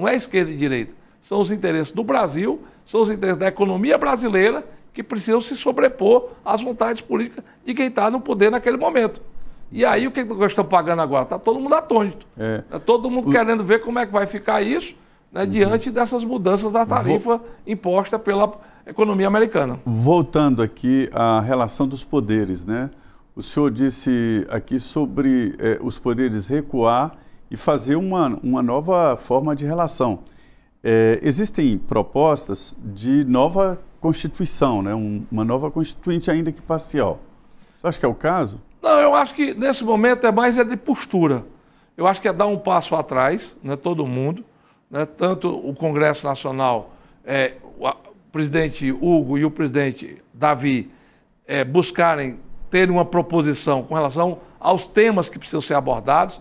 não é esquerda e direita. São os interesses do Brasil, são os interesses da economia brasileira que precisam se sobrepor às vontades políticas de quem está no poder naquele momento. E aí o que nós estamos pagando agora? Está todo mundo atônito. Está todo mundo querendo ver como é que vai ficar isso, né, diante dessas mudanças da tarifa imposta pela economia americana. Voltando aqui à relação dos poderes, né? O senhor disse aqui sobre os poderes recuar e fazer uma nova forma de relação. Existem propostas de nova Constituição, né? Uma nova Constituinte, ainda que parcial. Você acha que é o caso? Não, eu acho que nesse momento é mais de postura. Eu acho que é dar um passo atrás, né, todo mundo, né, tanto o Congresso Nacional, o presidente Hugo e o presidente Davi buscarem ter uma proposição com relação aos temas que precisam ser abordados,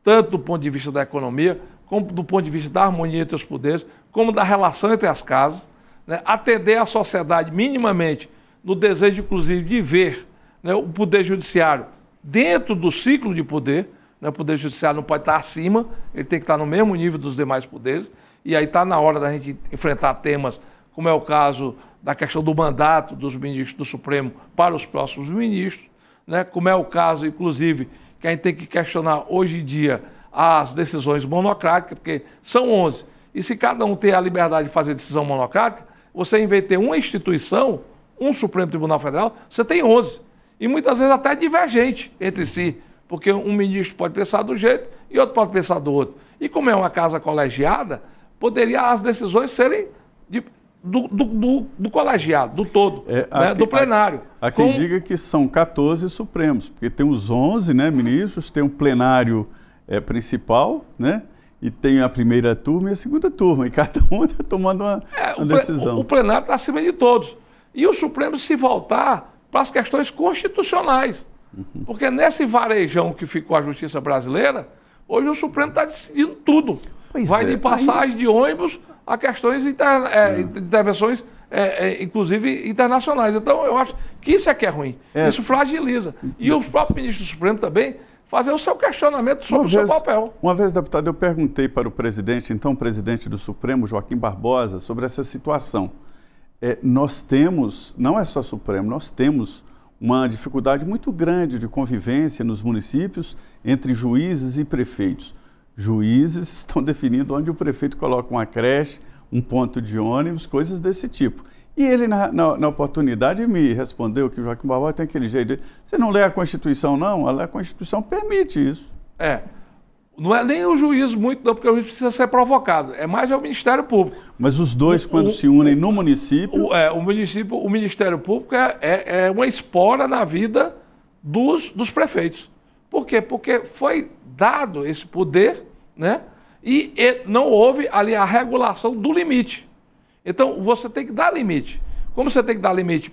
tanto do ponto de vista da economia, como do ponto de vista da harmonia entre os poderes, como da relação entre as casas, né, atender a sociedade minimamente no desejo, inclusive, de ver, né, o Poder Judiciário dentro do ciclo de poder, né, o Poder Judiciário não pode estar acima, ele tem que estar no mesmo nível dos demais poderes, e aí está na hora da gente enfrentar temas, como é o caso da questão do mandato dos ministros do Supremo para os próximos ministros, né, como é o caso, inclusive, que a gente tem que questionar hoje em dia as decisões monocráticas, porque são 11, e se cada um tem a liberdade de fazer decisão monocrática, você, em vez de ter uma instituição, um Supremo Tribunal Federal, você tem 11. E muitas vezes até divergente entre si, porque um ministro pode pensar do jeito e outro pode pensar do outro. E como é uma casa colegiada, poderia as decisões serem do colegiado, do todo, né, do plenário. Há quem diga que são 14 Supremos, porque tem os 11, né, ministros, tem um plenário principal, né? E tem a primeira turma e a segunda turma, e cada um está tomando uma decisão. O plenário está acima de todos. E o Supremo se voltar para as questões constitucionais. Porque nesse varejão que ficou a justiça brasileira, hoje o Supremo está decidindo tudo. Vai de passagem de ônibus a questões de intervenções, inclusive internacionais. Então eu acho que isso é que é ruim. Isso fragiliza. E os próprios ministros do Supremo também fazer o seu questionamento sobre o seu papel. Uma vez, deputado, eu perguntei para o presidente, então presidente do Supremo, Joaquim Barbosa, sobre essa situação. Nós temos, não é só Supremo, nós temos uma dificuldade muito grande de convivência nos municípios entre juízes e prefeitos. Juízes estão definindo onde o prefeito coloca uma creche, um ponto de ônibus, coisas desse tipo. E ele, na oportunidade, me respondeu que o Joaquim Barbosa tem aquele jeito de, você não lê a Constituição, não? A Constituição permite isso. Não é nem o juiz muito, não, porque o juiz precisa ser provocado. É mais o Ministério Público. Mas os dois, quando se unem no município... O Ministério Público é uma espora na vida dos prefeitos. Por quê? Porque foi dado esse poder, né? E não houve ali a regulação do limite. Então, você tem que dar limite. Como você tem que dar limite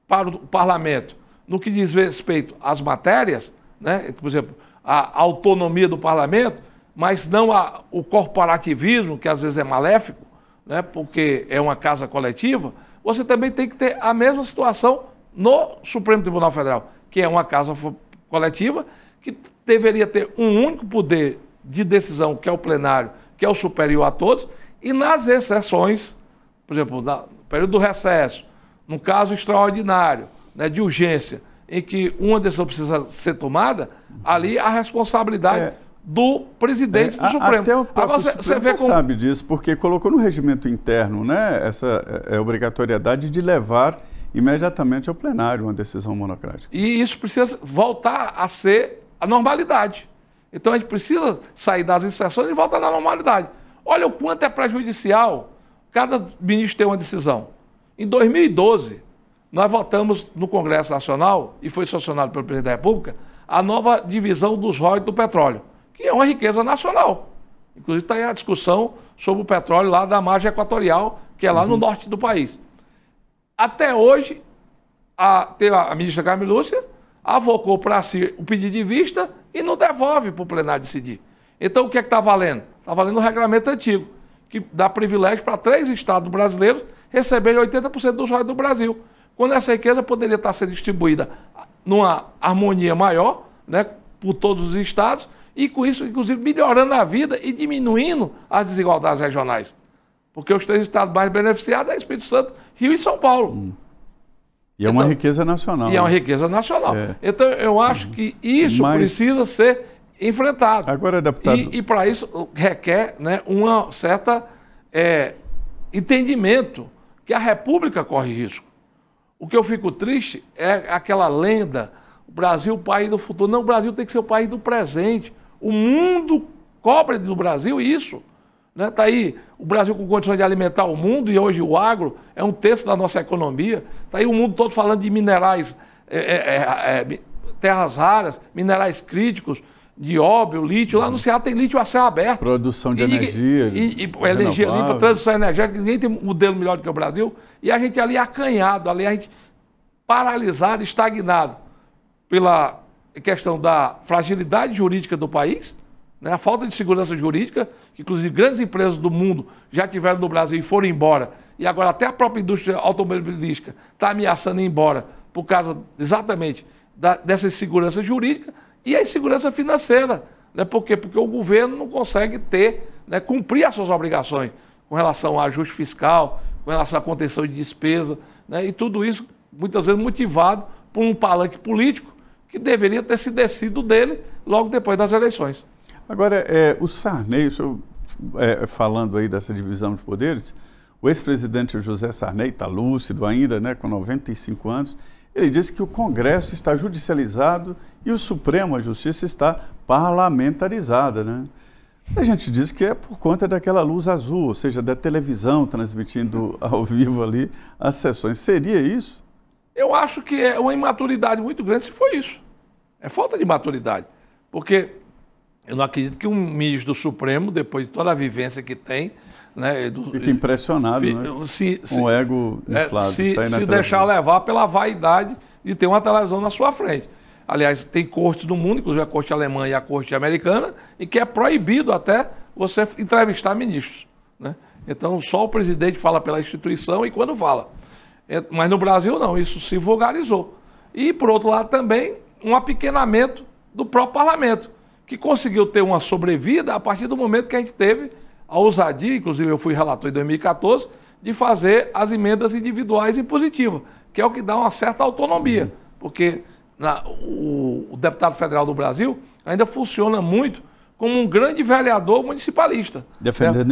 para o parlamento no que diz respeito às matérias, né? Por exemplo, a autonomia do parlamento, mas não o corporativismo, que às vezes é maléfico, né? Porque é uma casa coletiva, você também tem que ter a mesma situação no Supremo Tribunal Federal, que é uma casa coletiva, que deveria ter um único poder de decisão, que é o plenário, que é o superior a todos, e nas exceções, por exemplo, no período do recesso, num caso extraordinário, né, de urgência, em que uma decisão precisa ser tomada, ali a responsabilidade do presidente do Supremo. Até o próprio Supremo sabe disso, porque colocou no regimento interno, né, essa obrigatoriedade de levar imediatamente ao plenário uma decisão monocrática. E isso precisa voltar a ser a normalidade. Então a gente precisa sair das exceções e voltar na normalidade. Olha o quanto é prejudicial cada ministro ter uma decisão. Em 2012, nós votamos no Congresso Nacional, e foi sancionado pelo presidente da República, a nova divisão dos royalties do petróleo, que é uma riqueza nacional. Inclusive está aí a discussão sobre o petróleo lá da margem equatorial, que é lá no norte do país. Até hoje, a ministra Carmen Lúcia avocou para si o pedido de vista e não devolve para o plenário decidir. Então o que é que está valendo? Está valendo o regulamento antigo, que dá privilégio para 3 estados brasileiros receberem 80% dos royalties do Brasil, quando essa riqueza poderia estar sendo distribuída numa harmonia maior, né, por todos os estados, E com isso, inclusive, melhorando a vida e diminuindo as desigualdades regionais. Porque os 3 estados mais beneficiados é Espírito Santo, Rio e São Paulo. E é uma riqueza nacional. E é uma riqueza nacional. Então, eu acho que isso precisa ser enfrentado. Agora, deputado... E para isso requer, né, uma certa entendimento que a República corre risco. O que eu fico triste é aquela lenda, o Brasil, o país do futuro. Não, o Brasil tem que ser o país do presente. O mundo cobra do Brasil isso. Está aí o Brasil com condições de alimentar o mundo, e hoje o agro é 1/3 da nossa economia. Está aí o mundo todo falando de minerais, terras raras, minerais críticos, nióbio, lítio. Lá no Ceará tem lítio a céu aberto. Produção de energia. Energia limpa, transição energética. Ninguém tem um modelo melhor do que o Brasil. E a gente ali acanhado, ali a gente paralisado, estagnado pela questão da fragilidade jurídica do país, né? A falta de segurança jurídica, que inclusive grandes empresas do mundo já tiveram no Brasil e foram embora, e agora até a própria indústria automobilística está ameaçando ir embora por causa exatamente dessa insegurança jurídica e a insegurança financeira. Né? Por quê? Porque o governo não consegue cumprir as suas obrigações com relação ao ajuste fiscal, com relação à contenção de despesa, né? E tudo isso muitas vezes motivado por um palanque político que deveria ter se descido dele logo depois das eleições. Agora, o Sarney, falando aí dessa divisão de poderes, o ex-presidente José Sarney, está lúcido ainda, né, com 95 anos, ele disse que o Congresso está judicializado e o Supremo, a Justiça, está parlamentarizada, né? A gente diz que é por conta daquela luz azul, ou seja, da televisão transmitindo ao vivo ali as sessões. Seria isso? Eu acho que é uma imaturidade muito grande se for isso. É falta de maturidade. Porque eu não acredito que um ministro do Supremo, depois de toda a vivência que tem... né, fica impressionado, né? Com o ego inflado. Se deixar levar pela vaidade de ter uma televisão na sua frente. Aliás, tem cortes do mundo, inclusive a corte alemã e a corte americana, em que é proibido até você entrevistar ministros, né? Então, só o presidente fala pela instituição e quando fala. Mas no Brasil, não, isso se vulgarizou. E, por outro lado, também um apequenamento do próprio parlamento, que conseguiu ter uma sobrevida a partir do momento que a gente teve a ousadia, inclusive eu fui relator em 2014, de fazer as emendas individuais impositivas, que é o que dá uma certa autonomia, porque o deputado federal do Brasil ainda funciona muito como um grande vereador municipalista. Defendendo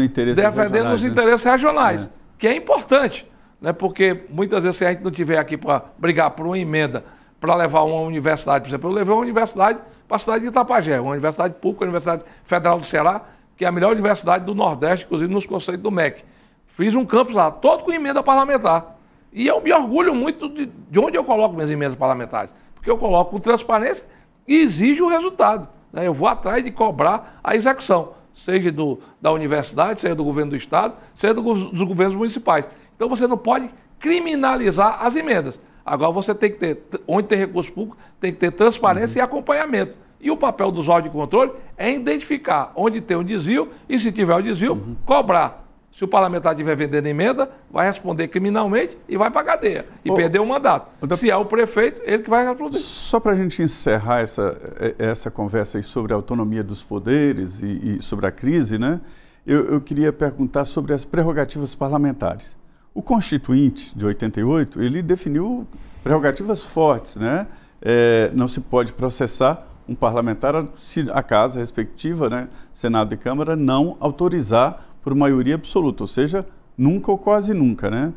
os interesses regionais, que é importante, né? Porque muitas vezes se a gente não estiver aqui para brigar por uma emenda para levar uma universidade, por exemplo, eu levei uma universidade para a cidade de Itapajé, uma universidade pública, a Universidade Federal do Ceará, que é a melhor universidade do Nordeste, inclusive nos conceitos do MEC. Fiz um campus lá, todo com emenda parlamentar. E eu me orgulho muito de onde eu coloco minhas emendas parlamentares. Porque eu coloco com transparência e exijo o resultado, né? Eu vou atrás de cobrar a execução, seja da universidade, seja do governo do Estado, seja dos governos municipais. Então você não pode criminalizar as emendas. Agora você tem que ter, onde tem recurso público, tem que ter transparência e acompanhamento. E o papel dos órgãos de controle é identificar onde tem um desvio e, se tiver o desvio, cobrar. Se o parlamentar estiver vendendo emenda, vai responder criminalmente e vai para a cadeia. E perder o mandato. Se é o prefeito, ele que vai responder. Só para a gente encerrar essa conversa aí sobre a autonomia dos poderes e sobre a crise, né? Eu queria perguntar sobre as prerrogativas parlamentares. O Constituinte de 88, ele definiu prerrogativas fortes, né? Não se pode processar um parlamentar se a casa respectiva, né, Senado e Câmara, não autorizar por maioria absoluta, ou seja, nunca ou quase nunca, né?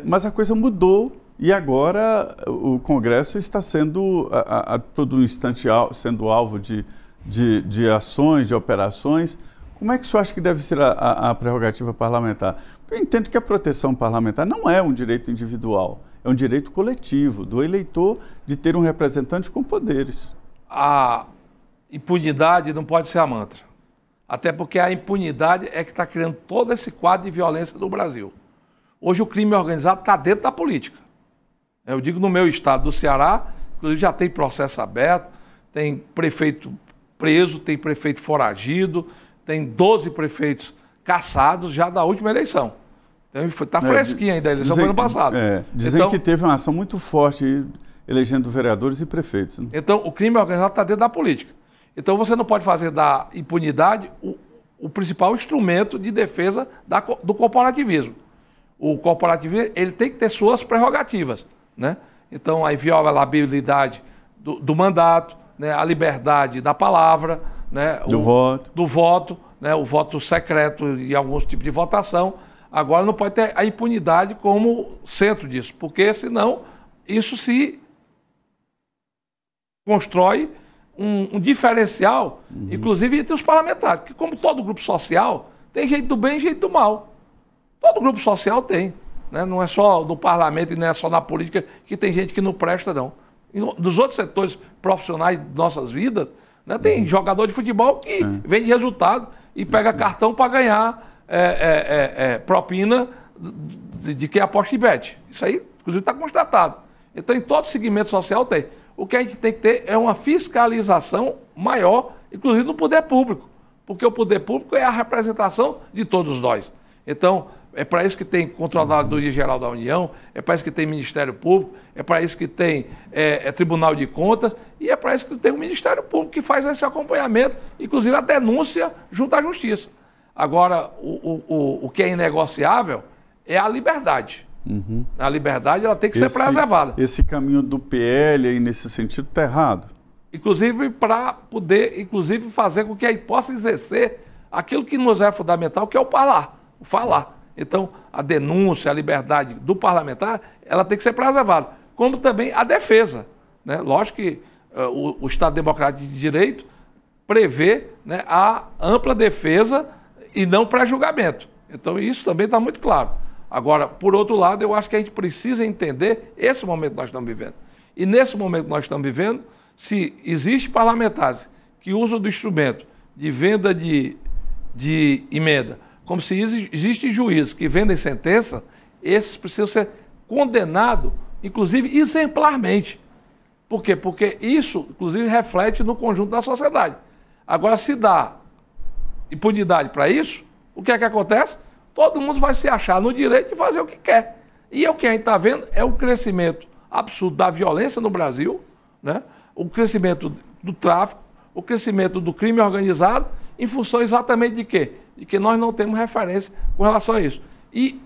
Mas a coisa mudou e agora o Congresso está sendo a todo instante sendo alvo de ações, de operações. Como é que o senhor acha que deve ser a prerrogativa parlamentar? Porque eu entendo que a proteção parlamentar não é um direito individual, é um direito coletivo do eleitor de ter um representante com poderes. A impunidade não pode ser a mantra. Até porque a impunidade é que está criando todo esse quadro de violência no Brasil. Hoje o crime organizado está dentro da política. Eu digo no meu estado do Ceará, inclusive já tem processo aberto, tem prefeito preso, tem prefeito foragido, tem 12 prefeitos caçados já da última eleição. Então está fresquinha ainda a eleição do ano passado. Dizem que teve uma ação muito forte elegendo vereadores e prefeitos, né? Então o crime organizado está dentro da política. Então você não pode fazer da impunidade o principal instrumento de defesa do corporativismo. O corporativismo ele tem que ter suas prerrogativas, né? Então a inviolabilidade do mandato, né? A liberdade da palavra, né? Do voto, né? O voto secreto em alguns tipos de votação. Agora não pode ter a impunidade como centro disso, porque senão isso se constrói um diferencial, inclusive entre os parlamentares, porque como todo grupo social, tem gente do bem e gente do mal. Todo grupo social tem, né? Não é só no parlamento e não é só na política que tem gente que não presta, não. Dos outros setores profissionais de nossas vidas, né? Tem jogador de futebol que vende resultado e pega cartão para ganhar propina de quem aposta em bet. Isso aí, inclusive, está constatado. Então, em todo segmento social tem. O que a gente tem que ter é uma fiscalização maior, inclusive no poder público, porque o poder público é a representação de todos nós. Então, é para isso que tem Controladoria Geral da União, é para isso que tem Ministério Público, é para isso que tem Tribunal de Contas e é para isso que tem o Ministério Público que faz esse acompanhamento, inclusive a denúncia junto à Justiça. Agora, o que é inegociável é a liberdade. A liberdade ela tem que ser preservada. Esse caminho do PL aí, nesse sentido, está errado? Inclusive para poder fazer com que a gente possa exercer aquilo que nos é fundamental, que é o falar. Então, a denúncia, a liberdade do parlamentar, ela tem que ser preservada. Como também a defesa, né? Lógico que o Estado Democrático de Direito prevê, né, a ampla defesa e não pré-julgamento. Então, isso também está muito claro. Agora, por outro lado, eu acho que a gente precisa entender esse momento que nós estamos vivendo. E nesse momento que nós estamos vivendo, se existem parlamentares que usam do instrumento de venda de emenda, como se existem juízes que vendem sentença, esses precisam ser condenados, inclusive exemplarmente. Por quê? Porque isso, inclusive, reflete no conjunto da sociedade. Agora, se dá impunidade para isso, o que é que acontece? Todo mundo vai se achar no direito de fazer o que quer. E o que a gente está vendo é o crescimento absurdo da violência no Brasil, né? O crescimento do tráfico, o crescimento do crime organizado, em função exatamente de quê? De que nós não temos referência com relação a isso. E